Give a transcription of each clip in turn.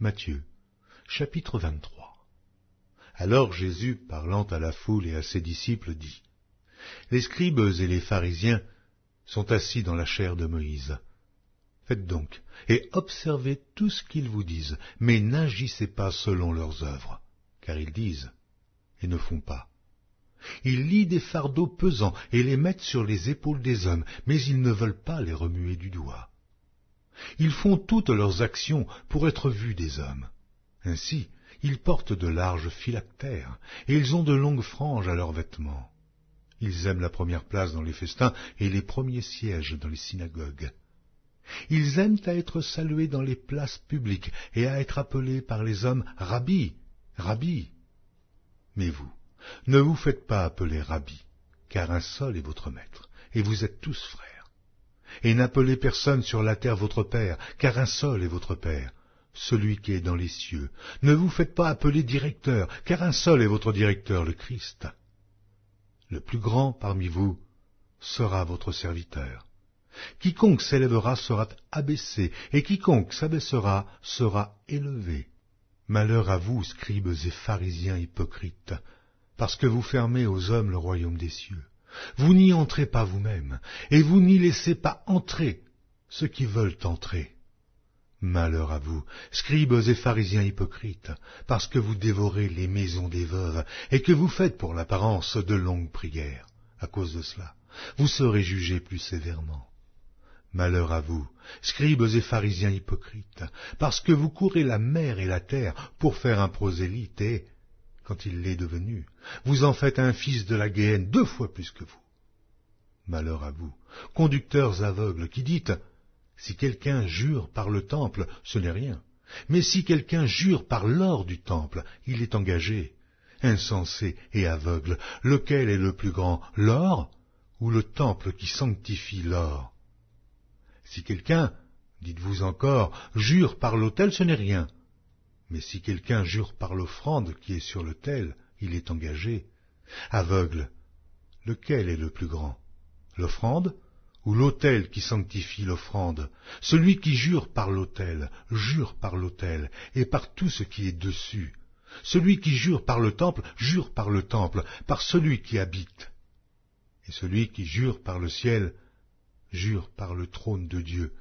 Matthieu, chapitre 23. Alors Jésus, parlant à la foule et à ses disciples, dit : Les scribes et les pharisiens sont assis dans la chaire de Moïse. Faites donc, et observez tout ce qu'ils vous disent, mais n'agissez pas selon leurs œuvres, car ils disent et ne font pas. Ils lient des fardeaux pesants et les mettent sur les épaules des hommes, mais ils ne veulent pas les remuer du doigt. Ils font toutes leurs actions pour être vus des hommes. Ainsi, ils portent de larges phylactères, et ils ont de longues franges à leurs vêtements. Ils aiment la première place dans les festins et les premiers sièges dans les synagogues. Ils aiment à être salués dans les places publiques et à être appelés par les hommes « Rabbi, Rabbi ». Mais vous, ne vous faites pas appeler Rabbi, car un seul est votre maître, et vous êtes tous frères. Et n'appelez personne sur la terre votre Père, car un seul est votre Père, celui qui est dans les cieux. Ne vous faites pas appeler directeur, car un seul est votre directeur, le Christ. Le plus grand parmi vous sera votre serviteur. Quiconque s'élèvera sera abaissé, et quiconque s'abaissera sera élevé. Malheur à vous, scribes et pharisiens hypocrites, parce que vous fermez aux hommes le royaume des cieux. Vous n'y entrez pas vous-même, et vous n'y laissez pas entrer ceux qui veulent entrer. Malheur à vous, scribes et pharisiens hypocrites, parce que vous dévorez les maisons des veuves, et que vous faites pour l'apparence de longues prières. À cause de cela, vous serez jugés plus sévèrement. Malheur à vous, scribes et pharisiens hypocrites, parce que vous courez la mer et la terre pour faire un prosélyte, et, quand il l'est devenu, vous en faites un fils de la Géhenne 2 fois plus que vous. Malheur à vous, conducteurs aveugles, qui dites : si quelqu'un jure par le temple, ce n'est rien, mais si quelqu'un jure par l'or du temple, il est engagé. Insensé et aveugle, lequel est le plus grand, l'or ou le temple qui sanctifie l'or ? Si quelqu'un, dites-vous encore, jure par l'autel, ce n'est rien. Mais si quelqu'un jure par l'offrande qui est sur l'autel, il est engagé. Aveugle, lequel est le plus grand, l'offrande ou l'autel qui sanctifie l'offrande ? Celui qui jure par l'autel et par tout ce qui est dessus. Celui qui jure par le temple, par celui qui habite. Et celui qui jure par le ciel, jure par le trône de Dieu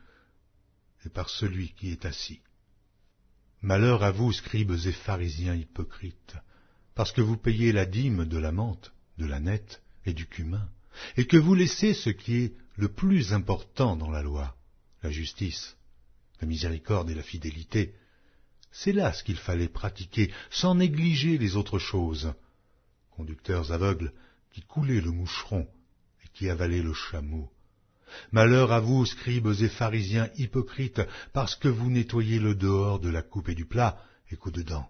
et par celui qui est assis. Malheur à vous, scribes et pharisiens hypocrites, parce que vous payez la dîme de la menthe, de la nette et du cumin, et que vous laissez ce qui est le plus important dans la loi, la justice, la miséricorde et la fidélité. C'est là ce qu'il fallait pratiquer, sans négliger les autres choses. Conducteurs aveugles qui coulaient le moucheron et qui avalaient le chameau. Malheur à vous, scribes et pharisiens hypocrites, parce que vous nettoyez le dehors de la coupe et du plat, et qu'au-dedans,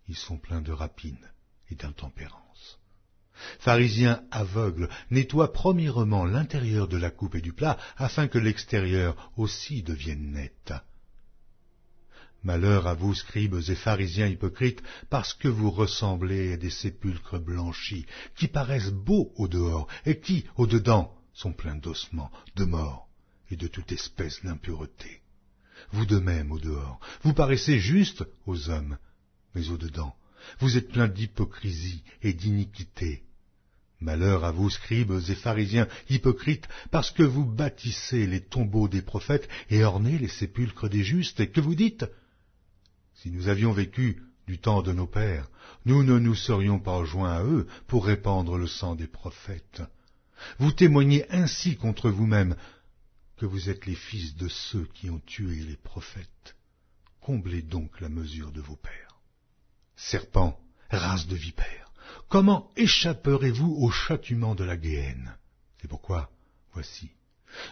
ils sont pleins de rapine et d'intempérance. Pharisiens aveugles, nettoie premièrement l'intérieur de la coupe et du plat, afin que l'extérieur aussi devienne net. Malheur à vous, scribes et pharisiens hypocrites, parce que vous ressemblez à des sépulcres blanchis, qui paraissent beaux au dehors, et qui, au dedans, sont pleins d'ossements, de morts et de toute espèce d'impureté. Vous de même, au dehors, vous paraissez justes aux hommes, mais au dedans, vous êtes pleins d'hypocrisie et d'iniquité. Malheur à vous, scribes et pharisiens hypocrites, parce que vous bâtissez les tombeaux des prophètes et ornez les sépulcres des justes, et que vous dites : si nous avions vécu du temps de nos pères, nous ne nous serions pas joints à eux pour répandre le sang des prophètes. Vous témoignez ainsi contre vous-même que vous êtes les fils de ceux qui ont tué les prophètes. Comblez donc la mesure de vos pères. Serpents, race de vipères, comment échapperez-vous au châtiment de la Géhenne ? C'est pourquoi, voici,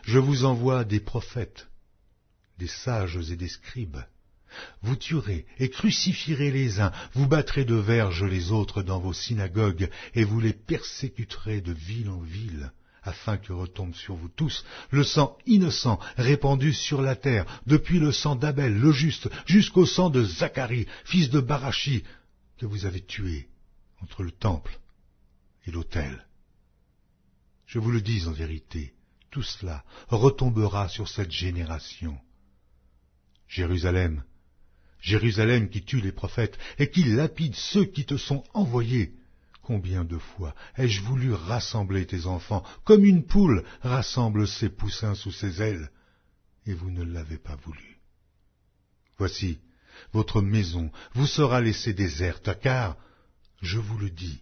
je vous envoie des prophètes, des sages et des scribes. Vous tuerez et crucifierez les uns, vous battrez de verges les autres dans vos synagogues, et vous les persécuterez de ville en ville, afin que retombe sur vous tous le sang innocent répandu sur la terre, depuis le sang d'Abel le juste, jusqu'au sang de Zacharie, fils de Barachi, que vous avez tué entre le temple et l'autel. Je vous le dis en vérité, tout cela retombera sur cette génération. Jérusalem, Jérusalem qui tue les prophètes et qui lapide ceux qui te sont envoyés. Combien de fois ai-je voulu rassembler tes enfants, comme une poule rassemble ses poussins sous ses ailes, et vous ne l'avez pas voulu. Voici, votre maison vous sera laissée déserte, car, je vous le dis,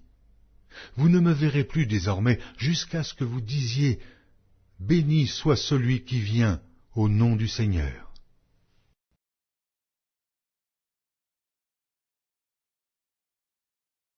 vous ne me verrez plus désormais jusqu'à ce que vous disiez « Béni soit celui qui vient au nom du Seigneur ».